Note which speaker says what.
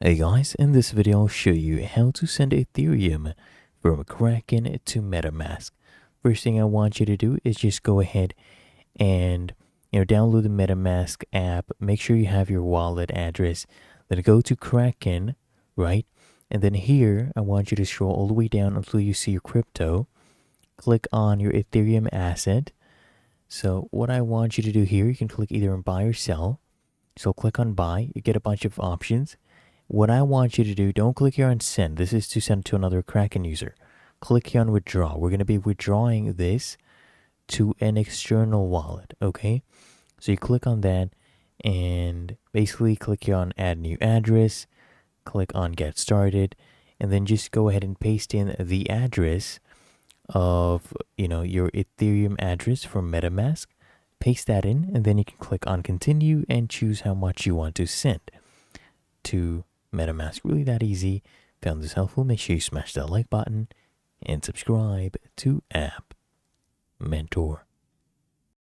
Speaker 1: Hey guys, in this video I'll show you how to send Ethereum from Kraken to MetaMask. First thing I want you to do is just go ahead and download the MetaMask app. Make sure you have your wallet address. Then go to Kraken, right? And then here I want you to scroll all the way down until you see your crypto. Click on your Ethereum asset. So what I want you to do here, you can click either on buy or sell. So click on buy, you get a bunch of options. What I want you to do, don't click here on send. This is to send to another Kraken user. Click here on withdraw. We're going to be withdrawing this to an external wallet, okay? So you click on that and basically click here on add new address. Click on get started and then just go ahead and paste in the address of, your Ethereum address from MetaMask. Paste that in and then you can click on continue and choose how much you want to send to MetaMask. Really that easy. Found this helpful? Make sure you smash that like button and subscribe to App Mentor.